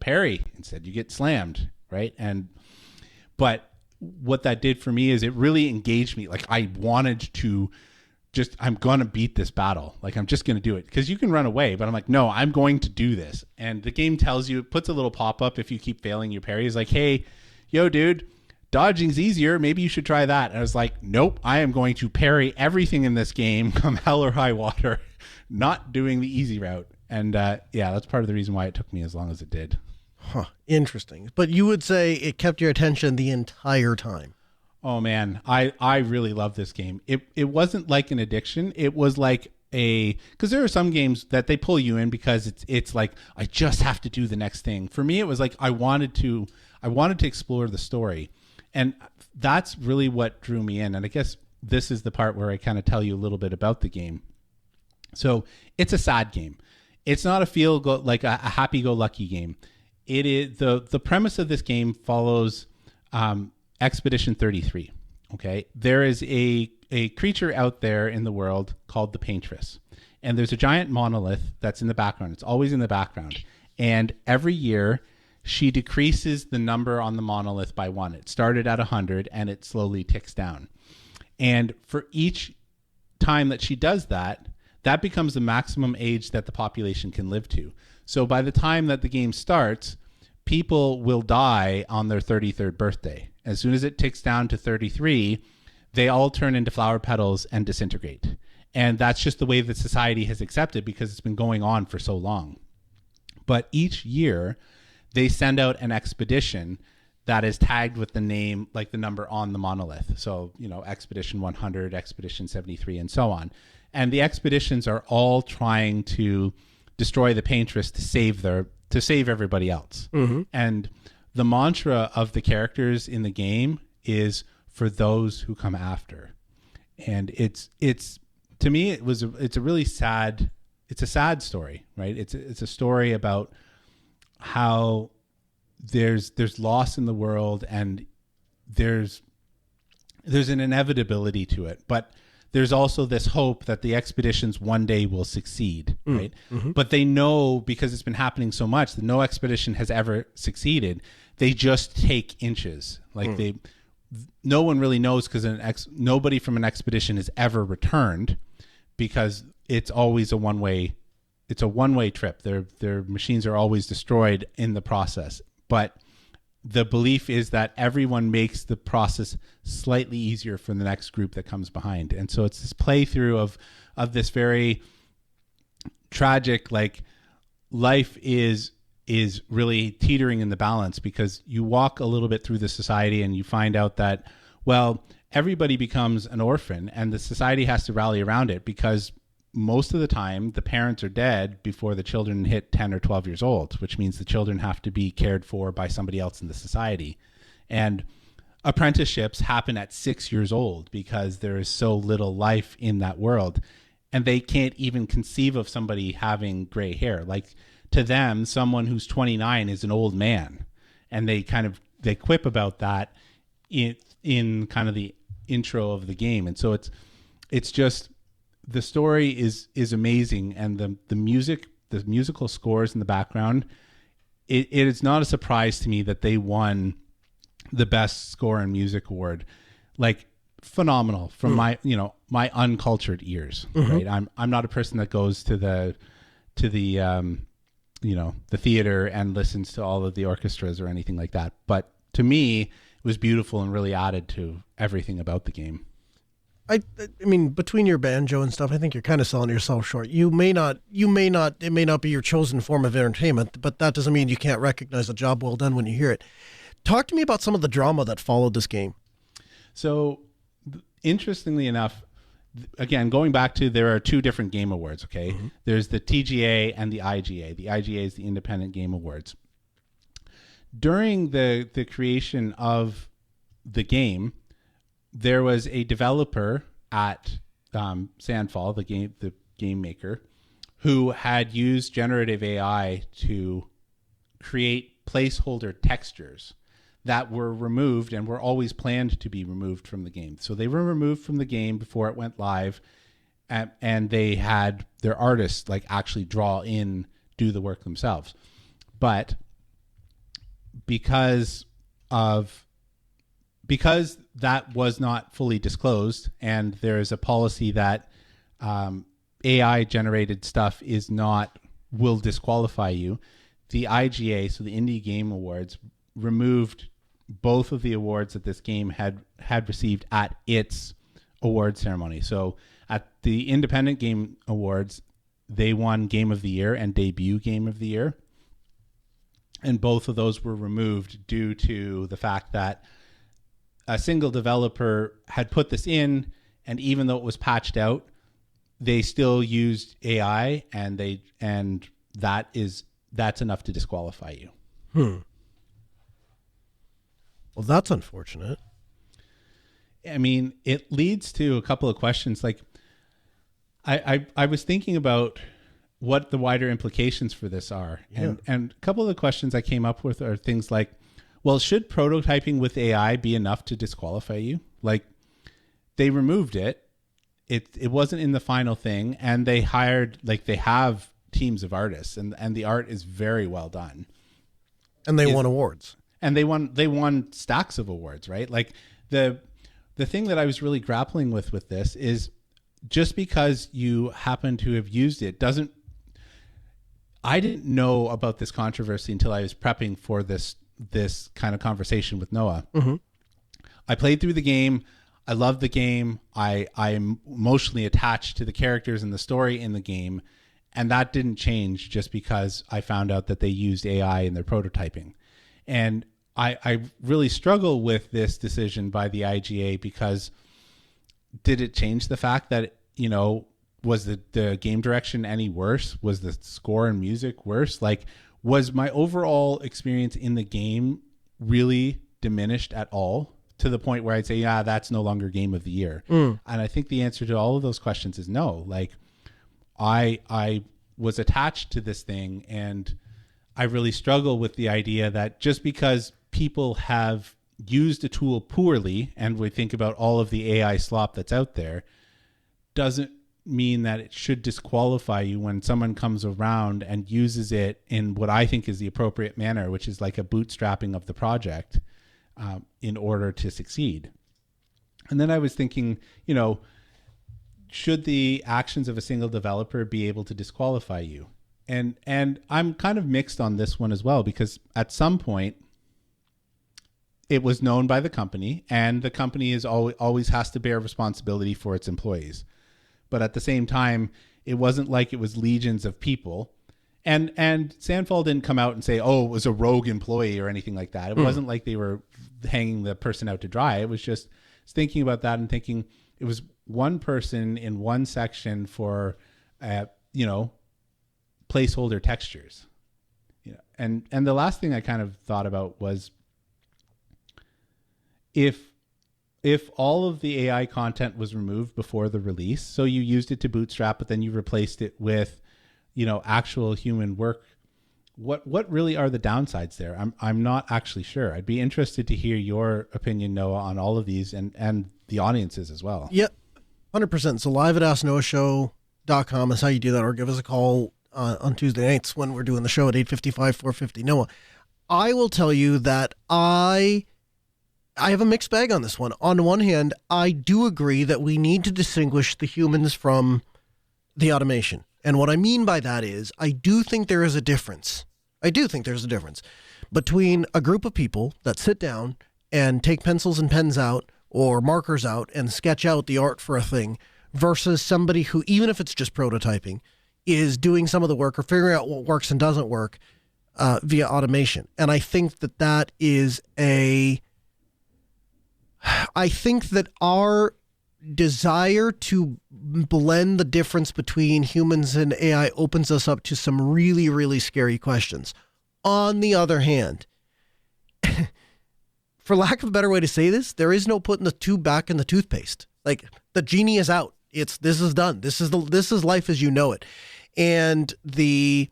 parry. Instead, you get slammed, right? But what that did for me is it really engaged me. Like I wanted to I'm going to beat this battle. Like I'm just going to do it, because you can run away, but I'm like, no, I'm going to do this. And the game tells you, it puts a little pop-up if you keep failing your parry. It's like, hey, yo, dude, dodging's easier. Maybe you should try that. And I was like, nope, I am going to parry everything in this game, come hell or high water, not doing the easy route. And yeah, that's part of the reason why it took me as long as it did. Huh. Interesting. But you would say it kept your attention the entire time. Oh man, I really love this game. It wasn't like an addiction. It was like because there are some games that they pull you in because it's like I just have to do the next thing. For me, it was like I wanted to explore the story, and that's really what drew me in. And I guess this is the part where I kind of tell you a little bit about the game. So it's a sad game. It's not a happy-go-lucky game. It is the premise of this game follows Expedition 33. Okay, there is a creature out there in the world called the Paintress, and there's a giant monolith that's in the background. It's always in the background, and every year she decreases the number on the monolith by 1. It started at 100, and it slowly ticks down. And for each time that she does that, that becomes the maximum age that the population can live to. So by the time that the game starts, people will die on their 33rd birthday. As soon as it ticks down to 33, they all turn into flower petals and disintegrate. And that's just the way that society has accepted because it's been going on for so long. But each year, they send out an expedition that is tagged with the name, like the number on the monolith. So, Expedition 100, Expedition 73, and so on. And the expeditions are all trying to destroy the Paintress to save everybody else. Mm-hmm. And the mantra of the characters in the game is for those who come after. And it's to me it's a really sad story, right? It's a story about how there's loss in the world and there's an inevitability to it, but there's also this hope that the expeditions one day will succeed, right? Mm-hmm. But they know, because it's been happening so much, that no expedition has ever succeeded. They just take inches. Like no one really knows because nobody from an expedition has ever returned because it's always a one-way. It's a one-way trip. Their machines are always destroyed in the process. But the belief is that everyone makes the process slightly easier for the next group that comes behind. And so it's this playthrough of this very tragic, like, life is really teetering in the balance, because you walk a little bit through the society and you find out that, well, everybody becomes an orphan and the society has to rally around it because most of the time the parents are dead before the children hit 10 or 12 years old, which means the children have to be cared for by somebody else in the society. And apprenticeships happen at 6 years old because there is so little life in that world. And they can't even conceive of somebody having gray hair. Like, to them, someone who's 29 is an old man. And they quip about that in kind of the intro of the game. And so it's just, the story is amazing, and the musical scores in the background, it is not a surprise to me that they won the best score and music award. Like, phenomenal from my uncultured ears. Mm-hmm. Right, I'm not a person that goes to the theater and listens to all of the orchestras or anything like that. But to me, it was beautiful and really added to everything about the game. I mean, between your banjo and stuff, I think you're kind of selling yourself short. It may not be your chosen form of entertainment, but that doesn't mean you can't recognize a job well done when you hear it. Talk to me about some of the drama that followed this game. So, interestingly enough, again, going back to, there are 2 different game awards, okay? Mm-hmm. There's the TGA and the IGA. The IGA is the Independent Game Awards. During the creation of the game, there was a developer at Sandfall, the game maker, who had used generative AI to create placeholder textures that were removed and were always planned to be removed from the game. So they were removed from the game before it went live, and they had their artists actually do the work themselves. But because that was not fully disclosed, and there is a policy that AI generated stuff will disqualify you, the IGA, so the Indie Game Awards, removed both of the awards that this game had received at its award ceremony. So at the Independent Game Awards, they won Game of the Year and Debut Game of the Year. And both of those were removed due to the fact that a single developer had put this in, and even though it was patched out, they still used AI, and that's enough to disqualify you. Well, that's unfortunate. I mean, it leads to a couple of questions. Like, I was thinking about what the wider implications for this are. And a couple of the questions I came up with are things like, well, should prototyping with AI be enough to disqualify you? Like, they removed it. It wasn't in the final thing, and they have teams of artists, and the art is very well done. And they won awards. And they won stacks of awards, right? Like, the thing that I was really grappling with this is, just because you happen to have used it doesn't. I didn't know about this controversy until I was prepping for this kind of conversation with Noah. Mm-hmm. I played through the game. I loved the game. I'm emotionally attached to the characters and the story in the game, and that didn't change just because I found out that they used AI in their prototyping. And I really struggle with this decision by the IGA, because did it change the fact that, was the game direction any worse? Was the score and music worse? Like, was my overall experience in the game really diminished at all, to the point where I'd say, yeah, that's no longer game of the year? And I think the answer to all of those questions is no. Like, I was attached to this thing, and I really struggle with the idea that just because people have used a tool poorly, and we think about all of the AI slop that's out there, doesn't mean that it should disqualify you when someone comes around and uses it in what I think is the appropriate manner, which is like a bootstrapping of the project in order to succeed. And then I was thinking, should the actions of a single developer be able to disqualify you? And I'm kind of mixed on this one as well, because at some point it was known by the company, and the company is always has to bear responsibility for its employees. But at the same time, it wasn't like it was legions of people. And Sandfall didn't come out and say, oh, it was a rogue employee or anything like that. It wasn't like they were hanging the person out to dry. It was just thinking about that and thinking it was one person in one section for, placeholder textures. And the last thing I kind of thought about was, if all of the AI content was removed before the release, so you used it to bootstrap, but then you replaced it with, actual human work, what really are the downsides there? I'm not actually sure. I'd be interested to hear your opinion, Noah, on all of these, and the audiences as well. Yeah, 100%. So live at AskNoahShow.com is how you do that, or give us a call on Tuesday nights when we're doing the show at 855-450 Noah. I will tell you that I have a mixed bag on this one. On one hand, I do agree that we need to distinguish the humans from the automation. And what I mean by that is, I do think there is a difference. I do think there's a difference between a group of people that sit down and take pencils and pens out or markers out and sketch out the art for a thing, versus somebody who, even if it's just prototyping, is doing some of the work or figuring out what works and doesn't work via automation. And I think that is I think that our desire to blend the difference between humans and AI opens us up to some really, really scary questions. On the other hand, for lack of a better way to say this, there is no putting the tube back in the toothpaste. Like, the genie is out. This is done. This is life as you know it. And this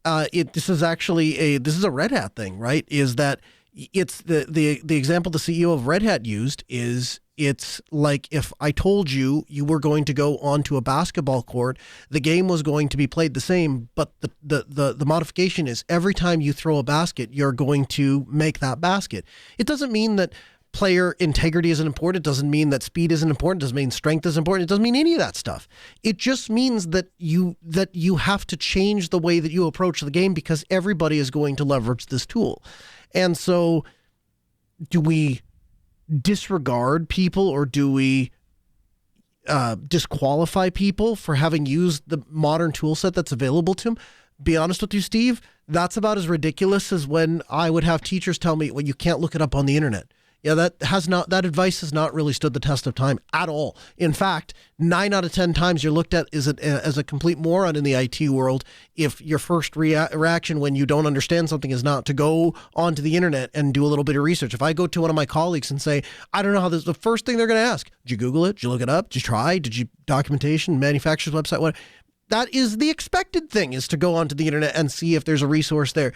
is a Red Hat thing, right? Is that it's the example the CEO of Red Hat used is, it's like if I told you were going to go onto a basketball court, the game was going to be played the same, but the modification is every time you throw a basket, you're going to make that basket. It doesn't mean that player integrity isn't important. It doesn't mean that speed isn't important. It doesn't mean strength is important. It doesn't mean any of that stuff. It just means that you have to change the way that you approach the game, because everybody is going to leverage this tool. And so, do we disregard people, or do we disqualify people for having used the modern tool set that's available to them? Be honest with you, Steve, That's about as ridiculous as when I would have teachers tell me, well, you can't look it up on the internet. Yeah, that advice has not really stood the test of time at all. In fact, 9 out of 10 times you're looked at as a complete moron in the IT world if your first reaction when you don't understand something is not to go onto the internet and do a little bit of research. If I go to one of my colleagues and say, I don't know how this, the first thing they're going to ask, did you Google it? Did you look it up? Did you try? Did you documentation, manufacturer's website? What? That is the expected thing, is to go onto the internet and see if there's a resource there.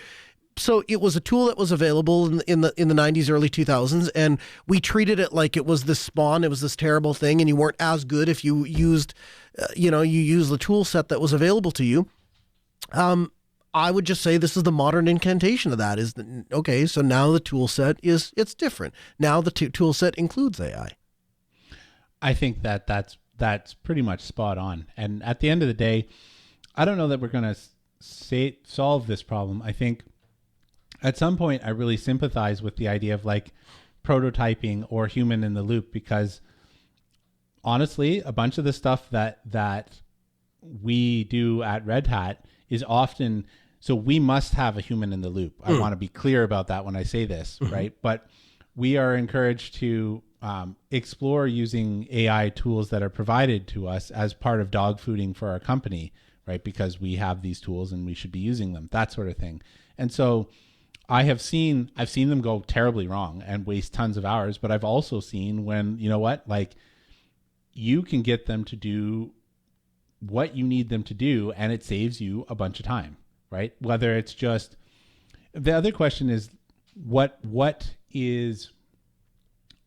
So it was a tool that was available in the 90s, early 2000s, and we treated it like it was this spawn, it was this terrible thing, and you weren't as good if you used, you used the tool set that was available to you. I would just say this is the modern incantation of that. Is that, okay? So now the tool set it's different. Now the tool set includes AI. I think that's pretty much spot on. And at the end of the day, I don't know that we're going to solve this problem. I think at some point, I really sympathize with the idea of like prototyping or human in the loop, because honestly, a bunch of the stuff that we do at Red Hat is often, so we must have a human in the loop. I want to be clear about that when I say this, right? But we are encouraged to explore using AI tools that are provided to us as part of dog fooding for our company, right? Because we have these tools and we should be using them, that sort of thing. And so I've seen them go terribly wrong and waste tons of hours, but I've also seen when, you know what, like you can get them to do what you need them to do and it saves you a bunch of time, right? Whether it's just, the other question is what is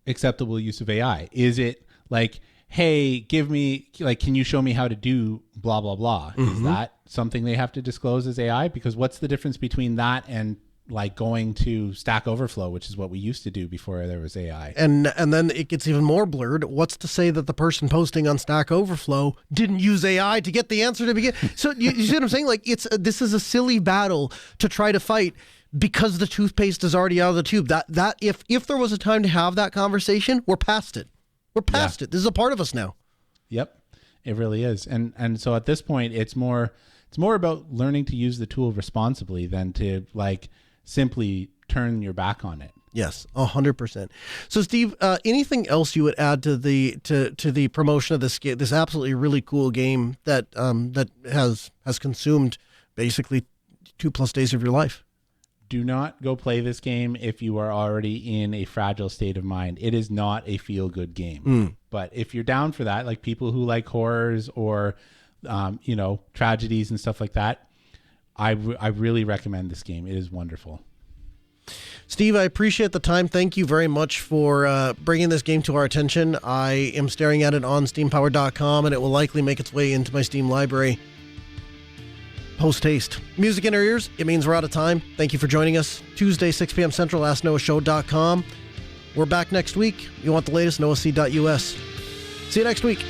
acceptable use of AI? Is it like, hey, can you show me how to do blah, blah, blah? Is that something they have to disclose as AI? Because what's the difference between that and like going to Stack Overflow, which is what we used to do before there was AI. And then it gets even more blurred. What's to say that the person posting on Stack Overflow didn't use AI to get the answer to begin? So you see what I'm saying? Like this is a silly battle to try to fight because the toothpaste is already out of the tube. That if there was a time to have that conversation, we're past it. We're past it. This is a part of us now. Yep, it really is. And so at this point, it's more about learning to use the tool responsibly than to like simply turn your back on it. Yes, 100%. So, Steve, anything else you would add to the promotion of this game, this absolutely really cool game that has consumed basically 2+ days of your life? Do not go play this game if you are already in a fragile state of mind. It is not a feel-good game. But if you're down for that, like people who like horrors or tragedies and stuff like that, I really recommend this game. It is wonderful. Steve, I appreciate the time. Thank you very much for bringing this game to our attention. I am staring at it on steampower.com, and it will likely make its way into my Steam library post-haste. Music in our ears, it means we're out of time. Thank you for joining us. Tuesday, 6 p.m. Central, AskNoahShow.com. We're back next week. You want the latest, noahc.us. See you next week.